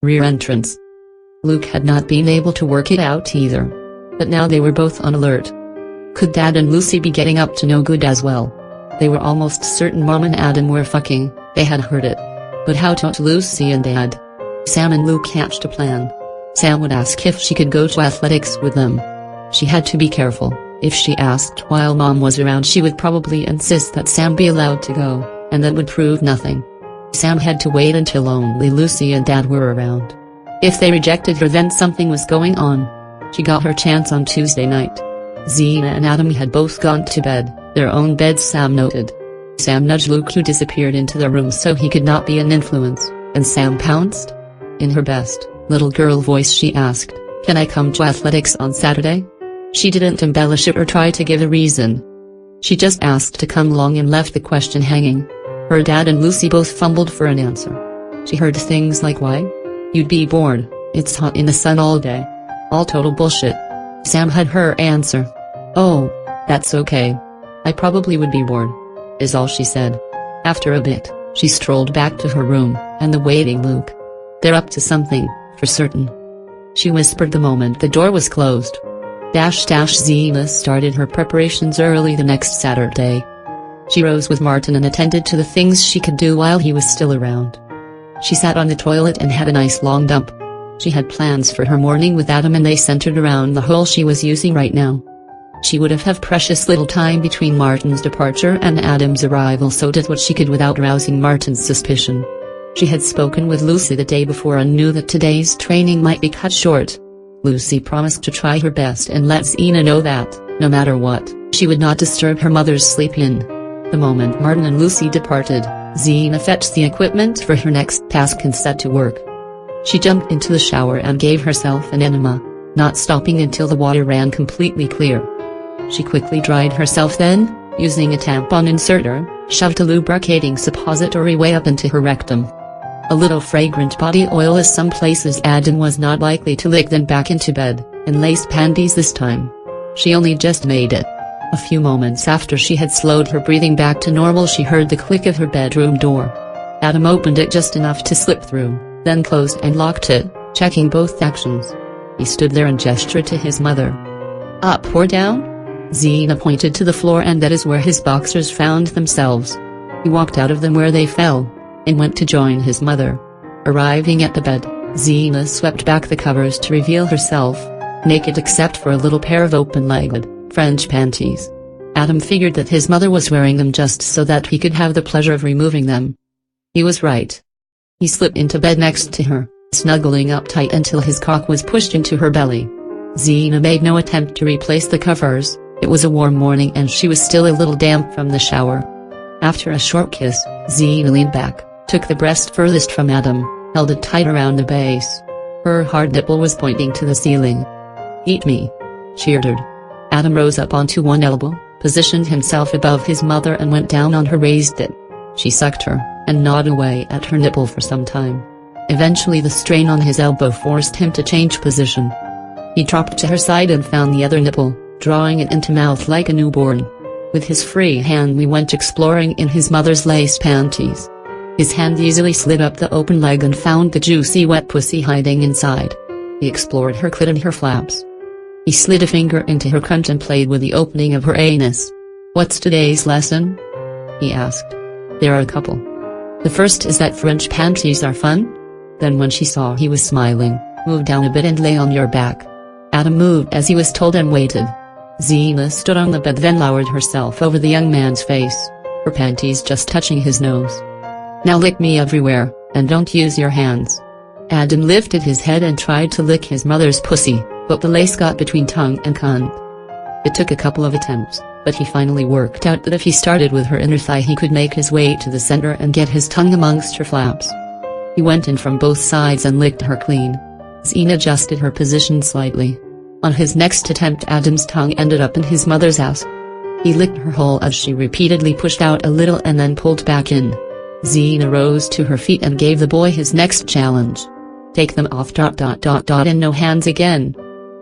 Rear entrance. Luke had not been able to work it out either. But now they were both on alert. Could Dad and Lucy be getting up to no good as well? They were almost certain Mom and Adam were fucking, they had heard it. But how to Lucy and Dad? Sam and Luke hatched a plan. Sam would ask if she could go to athletics with them. She had to be careful. If she asked while Mom was around, she would probably insist that Sam be allowed to go, and that would prove nothing. Sam had to wait until only Lucy and Dad were around. If they rejected her, then something was going on. She got her chance on Tuesday night. Zena and Adam had both gone to bed, their own beds, Sam noted. Sam nudged Luke, who disappeared into the room so he could not be an influence, and Sam pounced. In her best little girl voice she asked, "Can I come to athletics on Saturday?" She didn't embellish it or try to give a reason. She just asked to come along and left the question hanging. Her dad and Lucy both fumbled for an answer. She heard things like, "Why? You'd be bored, it's hot in the sun all day." All total bullshit. Sam had her answer. "Oh, that's okay. I probably would be bored," is all she said. After a bit, she strolled back to her room, and the waiting Luke. "They're up to something, for certain," she whispered the moment the door was closed. Zena started her preparations early the next Saturday. She rose with Martin and attended to the things she could do while he was still around. She sat on the toilet and had a nice long dump. She had plans for her morning with Adam, and they centered around the hole she was using right now. She would have precious little time between Martin's departure and Adam's arrival, so did what she could without rousing Martin's suspicion. She had spoken with Lucy the day before and knew that today's training might be cut short. Lucy promised to try her best and let Zena know that, no matter what, she would not disturb her mother's sleep in. The moment Martin and Lucy departed, Zena fetched the equipment for her next task and set to work. She jumped into the shower and gave herself an enema, not stopping until the water ran completely clear. She quickly dried herself, then, using a tampon inserter, shoved a lubricating suppository way up into her rectum. A little fragrant body oil is some places Adam was not likely to lick, then back into bed, in lace panties this time. She only just made it. A few moments after she had slowed her breathing back to normal, she heard the click of her bedroom door. Adam opened it just enough to slip through, then closed and locked it, checking both actions. He stood there and gestured to his mother. "Up or down?" Zena pointed to the floor, and that is where his boxers found themselves. He walked out of them where they fell, and went to join his mother. Arriving at the bed, Zena swept back the covers to reveal herself, naked except for a little pair of open-legged French panties. Adam figured that his mother was wearing them just so that he could have the pleasure of removing them. He was right. He slipped into bed next to her, snuggling up tight until his cock was pushed into her belly. Zena made no attempt to replace the covers. It was a warm morning and she was still a little damp from the shower. After a short kiss, Zena leaned back, took the breast furthest from Adam, held it tight around the base. Her hard nipple was pointing to the ceiling. "Eat me," she ordered. Adam rose up onto one elbow, positioned himself above his mother and went down on her raised it. She sucked her, and gnawed away at her nipple for some time. Eventually the strain on his elbow forced him to change position. He dropped to her side and found the other nipple, drawing it into mouth like a newborn. With his free hand he went exploring in his mother's lace panties. His hand easily slid up the open leg and found the juicy wet pussy hiding inside. He explored her clit and her flaps. He slid a finger into her cunt and played with the opening of her anus. "What's today's lesson?" he asked. "There are a couple. The first is that French panties are fun." Then when she saw he was smiling, "Move down a bit and lay on your back." Adam moved as he was told and waited. Zena stood on the bed, then lowered herself over the young man's face, her panties just touching his nose. "Now lick me everywhere, and don't use your hands." Adam lifted his head and tried to lick his mother's pussy, but the lace got between tongue and cunt. It took a couple of attempts, but he finally worked out that if he started with her inner thigh he could make his way to the center and get his tongue amongst her flaps. He went in from both sides and licked her clean. Zena adjusted her position slightly. On his next attempt Adam's tongue ended up in his mother's ass. He licked her hole as she repeatedly pushed out a little and then pulled back in. Zena rose to her feet and gave the boy his next challenge. "Take them off ... and no hands again."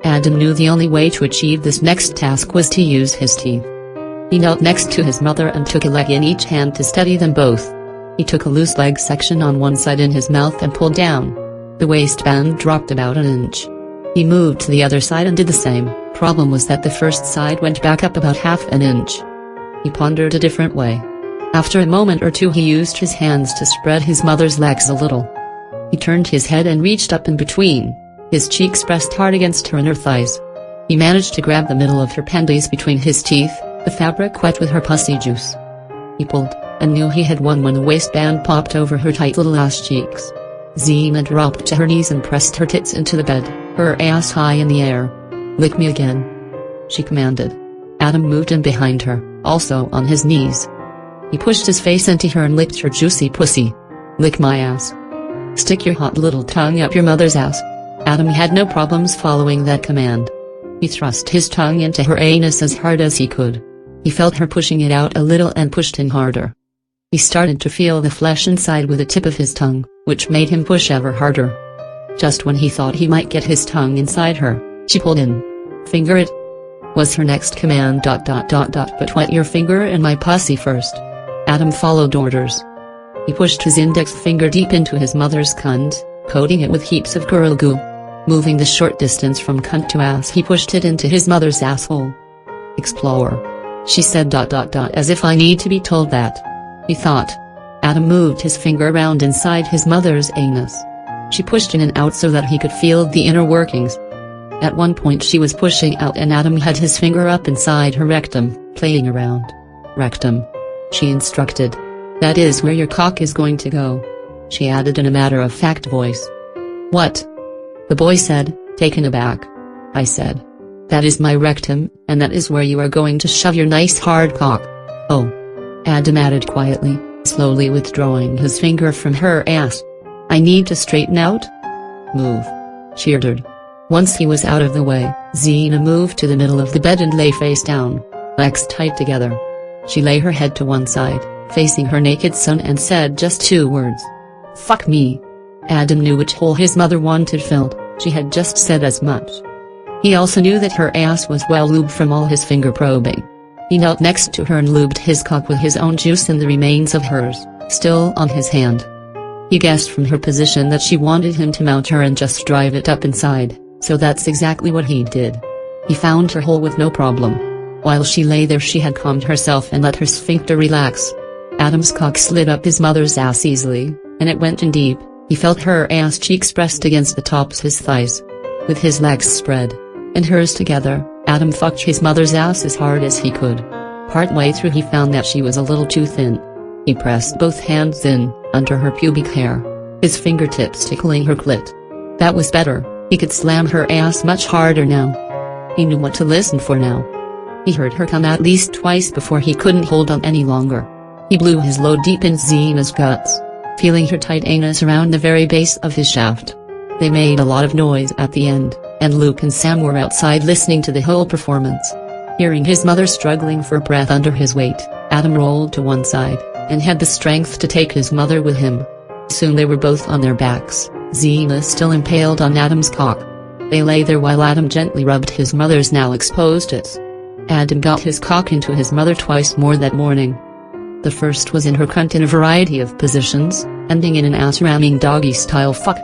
Adam knew the only way to achieve this next task was to use his teeth. He knelt next to his mother and took a leg in each hand to steady them both. He took a loose leg section on one side in his mouth and pulled down. The waistband dropped about an inch. He moved to the other side and did the same. Problem was that the first side went back up about half an inch. He pondered a different way. After a moment or two he used his hands to spread his mother's legs a little. He turned his head and reached up in between. His cheeks pressed hard against her inner thighs. He managed to grab the middle of her panties between his teeth, the fabric wet with her pussy juice. He pulled, and knew he had won when the waistband popped over her tight little ass cheeks. Zena dropped to her knees and pressed her tits into the bed, her ass high in the air. "Lick me again," she commanded. Adam moved in behind her, also on his knees. He pushed his face into her and licked her juicy pussy. "Lick my ass. Stick your hot little tongue up your mother's ass." Adam had no problems following that command. He thrust his tongue into her anus as hard as he could. He felt her pushing it out a little and pushed in harder. He started to feel the flesh inside with the tip of his tongue, which made him push ever harder. Just when he thought he might get his tongue inside her, she pulled in. "Finger it," was her next command. "But wet your finger in my pussy first." Adam followed orders. He pushed his index finger deep into his mother's cunt, coating it with heaps of girl goo. Moving the short distance from cunt to ass, he pushed it into his mother's asshole. "Explore," she said. "As if I need to be told that," he thought. Adam moved his finger around inside his mother's anus. She pushed in and out so that he could feel the inner workings. At one point she was pushing out and Adam had his finger up inside her rectum, playing around. "Rectum," she instructed. "That is where your cock is going to go," she added in a matter-of-fact voice. "What?" the boy said, taken aback. "I said, that is my rectum, and that is where you are going to shove your nice hard cock." "Oh," Adam added quietly, slowly withdrawing his finger from her ass. "I need to straighten out." "Move," she ordered. Once he was out of the way, Zena moved to the middle of the bed and lay face down, legs tight together. She lay her head to one side, facing her naked son, and said just 2 words. "Fuck me." Adam knew which hole his mother wanted filled, she had just said as much. He also knew that her ass was well lubed from all his finger probing. He knelt next to her and lubed his cock with his own juice and the remains of hers, still on his hand. He guessed from her position that she wanted him to mount her and just drive it up inside, so that's exactly what he did. He found her hole with no problem. While she lay there she had calmed herself and let her sphincter relax. Adam's cock slid up his mother's ass easily, and it went in deep. He felt her ass cheeks pressed against the tops of his thighs. With his legs spread, and hers together, Adam fucked his mother's ass as hard as he could. Partway through he found that she was a little too thin. He pressed both hands in, under her pubic hair, his fingertips tickling her clit. That was better, he could slam her ass much harder now. He knew what to listen for now. He heard her come at least twice before he couldn't hold on any longer. He blew his load deep in Zena's guts, feeling her tight anus around the very base of his shaft. They made a lot of noise at the end, and Luke and Sam were outside listening to the whole performance. Hearing his mother struggling for breath under his weight, Adam rolled to one side, and had the strength to take his mother with him. Soon they were both on their backs, Zena still impaled on Adam's cock. They lay there while Adam gently rubbed his mother's now exposed tits. Adam got his cock into his mother twice more that morning. The first was in her cunt in a variety of positions, ending in an ass-ramming doggy-style fuck.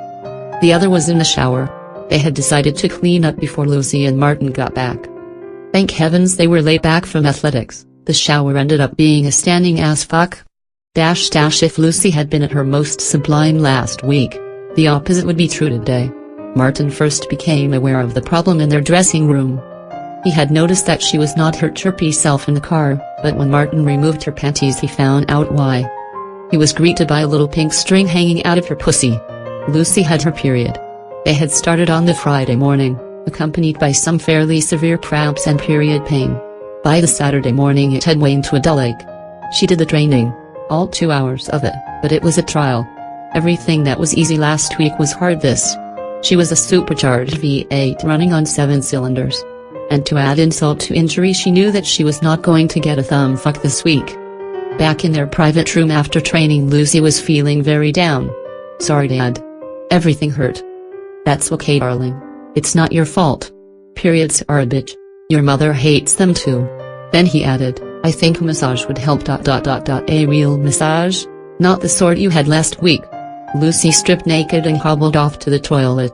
The other was in the shower. They had decided to clean up before Lucy and Martin got back. Thank heavens they were late back from athletics. The shower ended up being a standing ass fuck. If Lucy had been at her most sublime last week, the opposite would be true today. Martin first became aware of the problem in their dressing room. He had noticed that she was not her chirpy self in the car, but when Martin removed her panties he found out why. He was greeted by a little pink string hanging out of her pussy. Lucy had her period. They had started on the Friday morning, accompanied by some fairly severe cramps and period pain. By the Saturday morning it had waned to a dull ache. She did the draining, all 2 hours of it, but it was a trial. Everything that was easy last week was hard this. She was a supercharged V8 running on 7 cylinders. And to add insult to injury she knew that she was not going to get a thumb fuck this week. Back in their private room after training Lucy was feeling very down. "Sorry Dad. Everything hurt." "That's okay darling. It's not your fault. Periods are a bitch. Your mother hates them too." Then he added, "I think a massage would help. A real massage? Not the sort you had last week?" Lucy stripped naked and hobbled off to the toilet.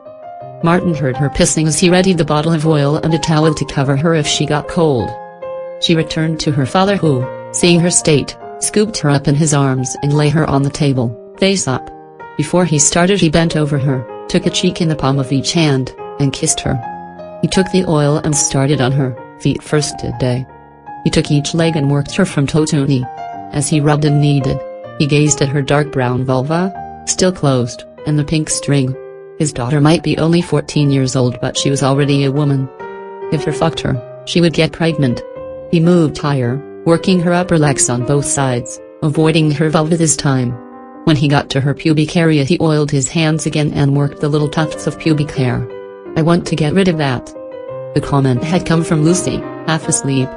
Martin heard her pissing as he readied the bottle of oil and a towel to cover her if she got cold. She returned to her father who, seeing her state, scooped her up in his arms and lay her on the table, face up. Before he started he bent over her, took a cheek in the palm of each hand, and kissed her. He took the oil and started on her feet first today. He took each leg and worked her from toe to knee. As he rubbed and kneaded, he gazed at her dark brown vulva, still closed, and the pink string. His daughter might be only 14 years old but she was already a woman. If he fucked her, she would get pregnant. He moved higher, working her upper legs on both sides, avoiding her vulva this time. When he got to her pubic area he oiled his hands again and worked the little tufts of pubic hair. "I want to get rid of that." The comment had come from Lucy, half asleep.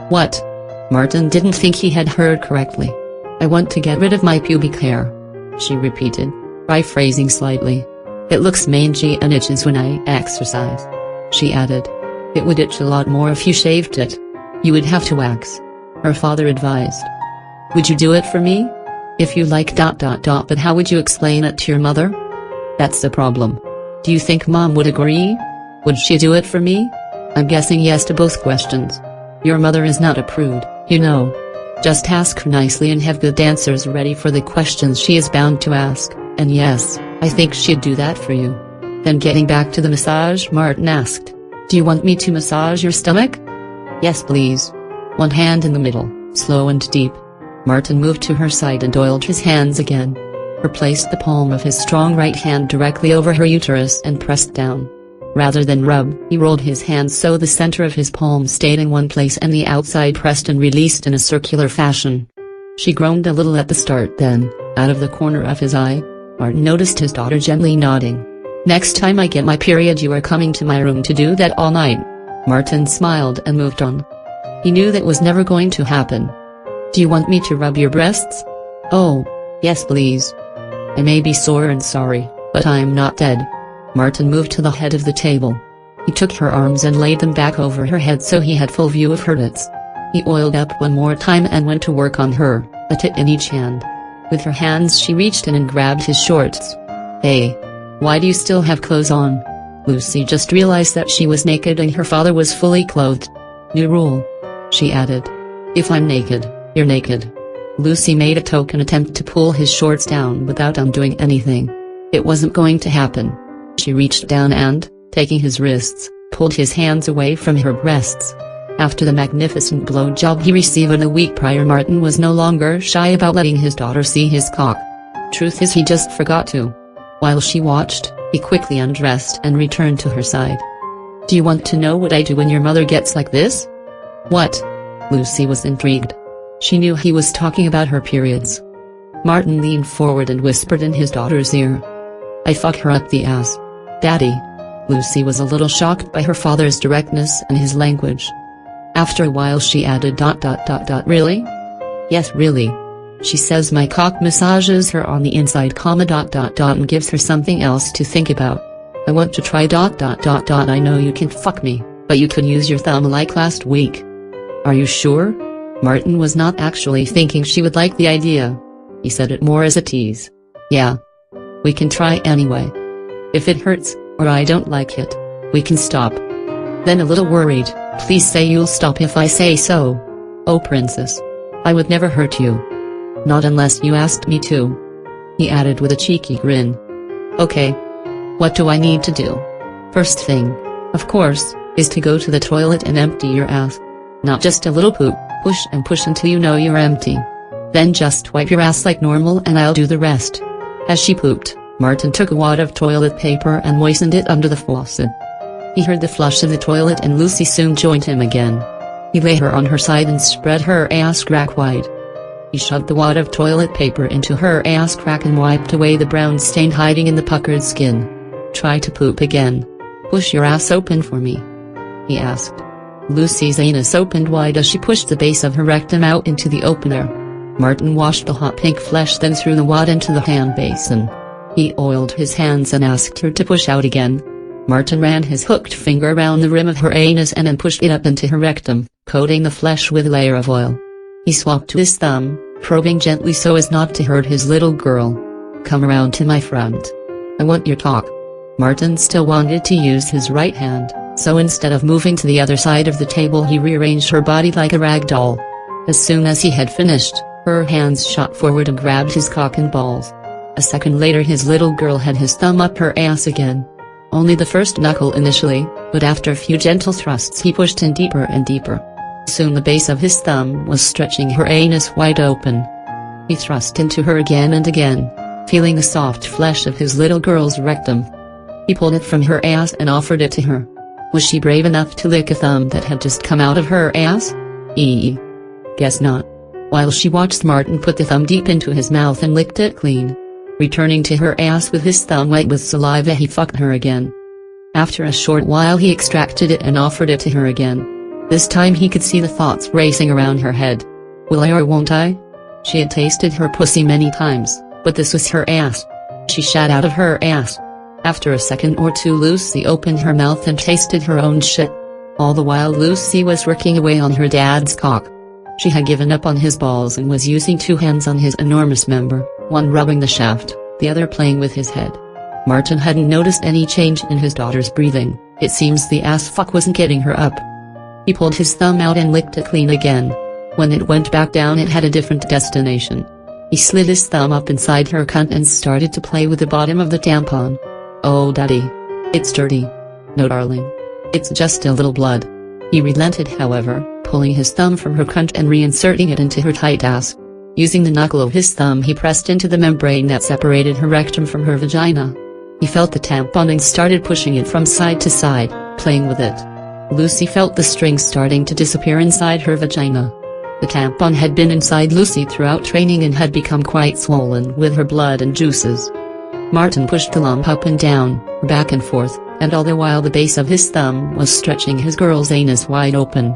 "What?" Martin didn't think he had heard correctly. "I want to get rid of my pubic hair," she repeated, rephrasing slightly. "It looks mangy and itches when I exercise," she added. "It would itch a lot more if you shaved it. You would have to wax," her father advised. "Would you do it for me?" "If you like ... but how would you explain it to your mother?" "That's the problem. Do you think Mom would agree? Would she do it for me?" "I'm guessing yes to both questions. Your mother is not a prude, you know. Just ask her nicely and have good answers ready for the questions she is bound to ask, and yes, I think she'd do that for you." Then getting back to the massage Martin asked, "Do you want me to massage your stomach?" "Yes please. One hand in the middle, slow and deep." Martin moved to her side and oiled his hands again. Replaced the palm of his strong right hand directly over her uterus and pressed down. Rather than rub, he rolled his hands so the center of his palm stayed in one place and the outside pressed and released in a circular fashion. She groaned a little at the start then, out of the corner of his eye, Martin noticed his daughter gently nodding. "Next time I get my period you are coming to my room to do that all night." Martin smiled and moved on. He knew that was never going to happen. "Do you want me to rub your breasts?" "Oh, yes please. I may be sore and sorry, but I'm not dead." Martin moved to the head of the table. He took her arms and laid them back over her head so he had full view of her tits. He oiled up one more time and went to work on her, a tit in each hand. With her hands she reached in and grabbed his shorts. "Hey! Why do you still have clothes on?" Lucy just realized that she was naked and her father was fully clothed. "New rule," she added. "If I'm naked, you're naked." Lucy made a token attempt to pull his shorts down without undoing anything. It wasn't going to happen. She reached down and, taking his wrists, pulled his hands away from her breasts. After the magnificent blowjob he received a week prior, Martin was no longer shy about letting his daughter see his cock. Truth is he just forgot to. While she watched, he quickly undressed and returned to her side. "Do you want to know what I do when your mother gets like this?" "What?" Lucy was intrigued. She knew he was talking about her periods. Martin leaned forward and whispered in his daughter's ear. "I fuck her up the ass. Daddy." Lucy was a little shocked by her father's directness and his language. After a while she added ... "Really?" "Yes really. She says my cock massages her on the inside, ... and gives her something else to think about. I want to try ... I know you can fuck me, but you can use your thumb like last week." "Are you sure?" Martin was not actually thinking she would like the idea. He said it more as a tease. "Yeah. We can try anyway. If it hurts, or I don't like it, we can stop." Then a little worried, "Please say you'll stop if I say so." "Oh princess. I would never hurt you. Not unless you asked me to," he added with a cheeky grin. "Okay. What do I need to do?" "First thing, of course, is to go to the toilet and empty your ass. Not just a little poop, push and push until you know you're empty. Then just wipe your ass like normal and I'll do the rest." As she pooped, Martin took a wad of toilet paper and moistened it under the faucet. He heard the flush of the toilet and Lucy soon joined him again. He lay her on her side and spread her ass crack wide. He shoved the wad of toilet paper into her ass crack and wiped away the brown stain hiding in the puckered skin. "Try to poop again. Push your ass open for me," he asked. Lucy's anus opened wide as she pushed the base of her rectum out into the opener. Martin washed the hot pink flesh, then threw the wad into the hand basin. He oiled his hands and asked her to push out again. Martin ran his hooked finger around the rim of her anus and then pushed it up into her rectum, coating the flesh with a layer of oil. He swapped his thumb, probing gently so as not to hurt his little girl. "Come around to my front. I want your talk." Martin still wanted to use his right hand, so instead of moving to the other side of the table he rearranged her body like a rag doll. As soon as he had finished, her hands shot forward and grabbed his cock and balls. A second later his little girl had his thumb up her ass again. Only the first knuckle initially, but after a few gentle thrusts he pushed in deeper and deeper. Soon the base of his thumb was stretching her anus wide open. He thrust into her again and again, feeling the soft flesh of his little girl's rectum. He pulled it from her ass and offered it to her. Was she brave enough to lick a thumb that had just come out of her ass? Guess not. While she watched Martin put the thumb deep into his mouth and licked it clean. Returning to her ass with his thumb wet with saliva, he fucked her again. After a short while he extracted it and offered it to her again. This time he could see the thoughts racing around her head. Will I or won't I? She had tasted her pussy many times, but this was her ass. She shat out of her ass. After a second or two Lucy opened her mouth and tasted her own shit. All the while Lucy was working away on her dad's cock. She had given up on his balls and was using two hands on his enormous member, one rubbing the shaft, the other playing with his head. Martin hadn't noticed any change in his daughter's breathing. It seems the ass fuck wasn't getting her up. He pulled his thumb out and licked it clean again. When it went back down it had a different destination. He slid his thumb up inside her cunt and started to play with the bottom of the tampon. "Oh daddy. It's dirty." "No darling. It's just a little blood." He relented however, pulling his thumb from her cunt and reinserting it into her tight ass. Using the knuckle of his thumb he pressed into the membrane that separated her rectum from her vagina. He felt the tampon and started pushing it from side to side, playing with it. Lucy felt the strings starting to disappear inside her vagina. The tampon had been inside Lucy throughout training and had become quite swollen with her blood and juices. Martin pushed the lump up and down, back and forth, and all the while the base of his thumb was stretching his girl's anus wide open.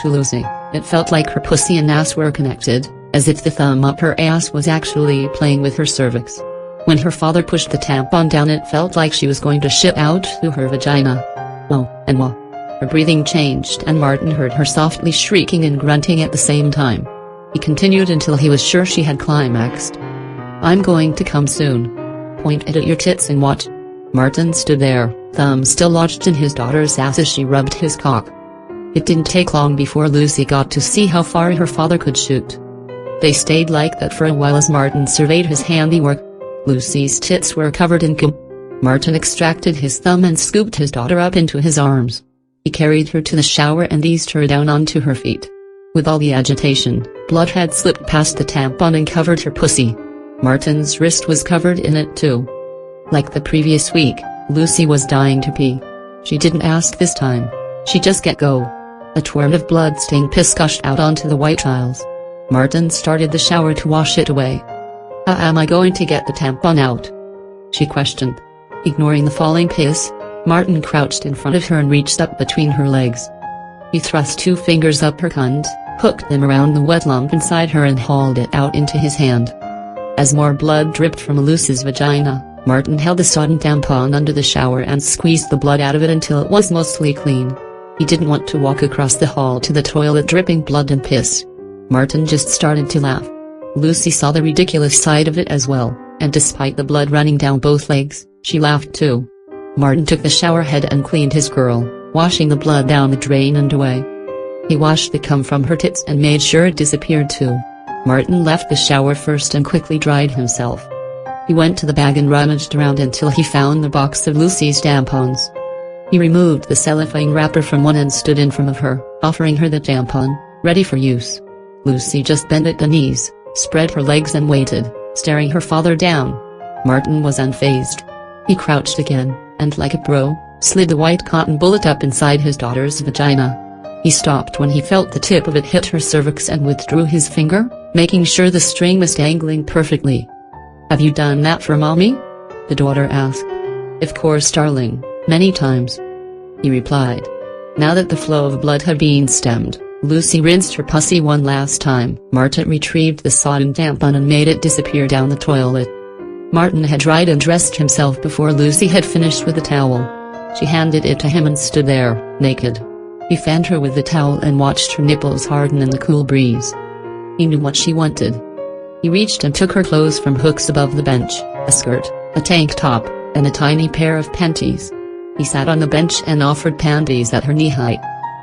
To Lucy, it felt like her pussy and ass were connected, as if the thumb up her ass was actually playing with her cervix. When her father pushed the tampon down it felt like she was going to shit out through her vagina. "Oh, and wah." Her breathing changed and Martin heard her softly shrieking and grunting at the same time. He continued until he was sure she had climaxed. "I'm going to come soon. Point it at your tits and watch." Martin stood there, thumb still lodged in his daughter's ass as she rubbed his cock. It didn't take long before Lucy got to see how far her father could shoot. They stayed like that for a while as Martin surveyed his handiwork. Lucy's tits were covered in cum. Martin extracted his thumb and scooped his daughter up into his arms. He carried her to the shower and eased her down onto her feet. With all the agitation, blood had slipped past the tampon and covered her pussy. Martin's wrist was covered in it too. Like the previous week, Lucy was dying to pee. She didn't ask this time. She just get go. A twirl of blood-stained piss gushed out onto the white tiles. Martin started the shower to wash it away. "How am I going to get the tampon out?" she questioned. Ignoring the falling piss, Martin crouched in front of her and reached up between her legs. He thrust two fingers up her cunt, hooked them around the wet lump inside her and hauled it out into his hand. As more blood dripped from Lucy's vagina, Martin held the sodden tampon under the shower and squeezed the blood out of it until it was mostly clean. He didn't want to walk across the hall to the toilet dripping blood and piss. Martin just started to laugh. Lucy saw the ridiculous side of it as well, and despite the blood running down both legs, she laughed too. Martin took the shower head and cleaned his girl, washing the blood down the drain and away. He washed the cum from her tits and made sure it disappeared too. Martin left the shower first and quickly dried himself. He went to the bag and rummaged around until he found the box of Lucy's tampons. He removed the cellophane wrapper from one and stood in front of her, offering her the tampon, ready for use. Lucy just bent at the knees, spread her legs and waited, staring her father down. Martin was unfazed. He crouched again, and like a pro, slid the white cotton bullet up inside his daughter's vagina. He stopped when he felt the tip of it hit her cervix and withdrew his finger, making sure the string was dangling perfectly. "Have you done that for mommy?" the daughter asked. "Of course darling, many times," he replied. Now that the flow of blood had been stemmed, Lucy rinsed her pussy one last time. Martin retrieved the sodden tampon and made it disappear down the toilet. Martin had dried and dressed himself before Lucy had finished with the towel. She handed it to him and stood there, naked. He fanned her with the towel and watched her nipples harden in the cool breeze. He knew what she wanted. He reached and took her clothes from hooks above the bench, a skirt, a tank top, and a tiny pair of panties. He sat on the bench and offered panties at her knee height.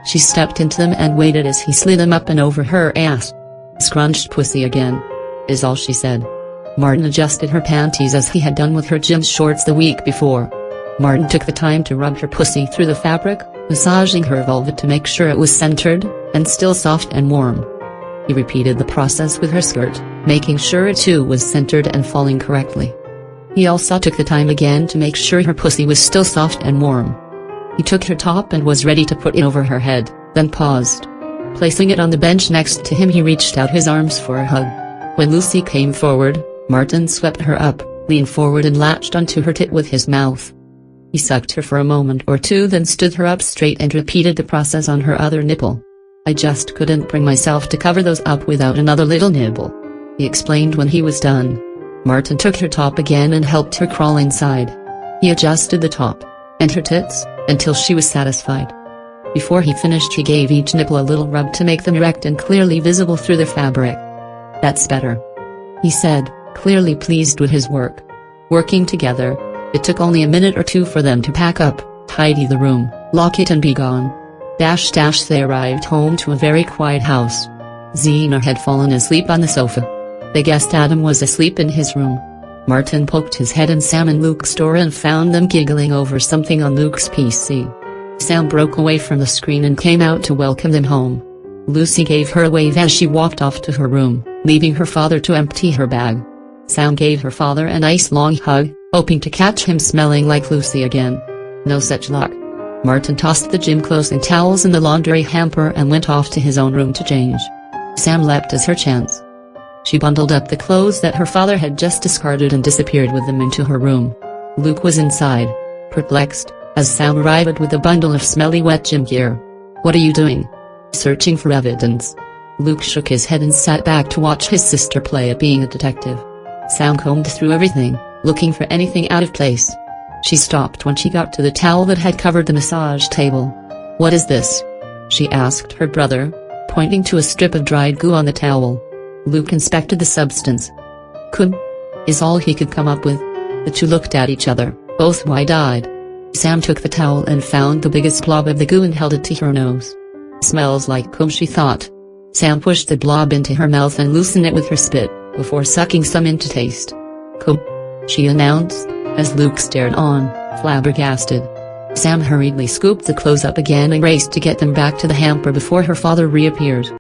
She stepped into them and waited as he slid them up and over her ass. "Scrunched pussy again," is all she said. Martin adjusted her panties as he had done with her gym shorts the week before. Martin took the time to rub her pussy through the fabric, massaging her vulva to make sure it was centered, and still soft and warm. He repeated the process with her skirt, making sure it too was centered and falling correctly. He also took the time again to make sure her pussy was still soft and warm. He took her top and was ready to put it over her head, then paused. Placing it on the bench next to him, he reached out his arms for a hug. When Lucy came forward, Martin swept her up, leaned forward and latched onto her tit with his mouth. He sucked her for a moment or two, then stood her up straight and repeated the process on her other nipple. "I just couldn't bring myself to cover those up without another little nibble," he explained when he was done. Martin took her top again and helped her crawl inside. He adjusted the top, and her tits, until she was satisfied. Before he finished, he gave each nipple a little rub to make them erect and clearly visible through the fabric. "That's better," he said, clearly pleased with his work. Working together, it took only a minute or two for them to pack up, tidy the room, lock it and be gone. They arrived home to a very quiet house. Zena had fallen asleep on the sofa. They guessed Adam was asleep in his room. Martin poked his head in Sam and Luke's door and found them giggling over something on Luke's PC. Sam broke away from the screen and came out to welcome them home. Lucy gave her a wave as she walked off to her room, leaving her father to empty her bag. Sam gave her father a nice long hug, hoping to catch him smelling like Lucy again. No such luck. Martin tossed the gym clothes and towels in the laundry hamper and went off to his own room to change. Sam leapt as her chance. She bundled up the clothes that her father had just discarded and disappeared with them into her room. Luke was inside, perplexed, as Sam arrived with a bundle of smelly wet gym gear. "What are you doing?" "Searching for evidence." Luke shook his head and sat back to watch his sister play at being a detective. Sam combed through everything, looking for anything out of place. She stopped when she got to the towel that had covered the massage table. "What is this?" she asked her brother, pointing to a strip of dried goo on the towel. Luke inspected the substance. "Cum," is all he could come up with. The two looked at each other, both wide-eyed. Sam took the towel and found the biggest blob of the goo and held it to her nose. "Smells like cum," she thought. Sam pushed the blob into her mouth and loosened it with her spit, before sucking some in to taste. "Cum," she announced, as Luke stared on, flabbergasted. Sam hurriedly scooped the clothes up again and raced to get them back to the hamper before her father reappeared.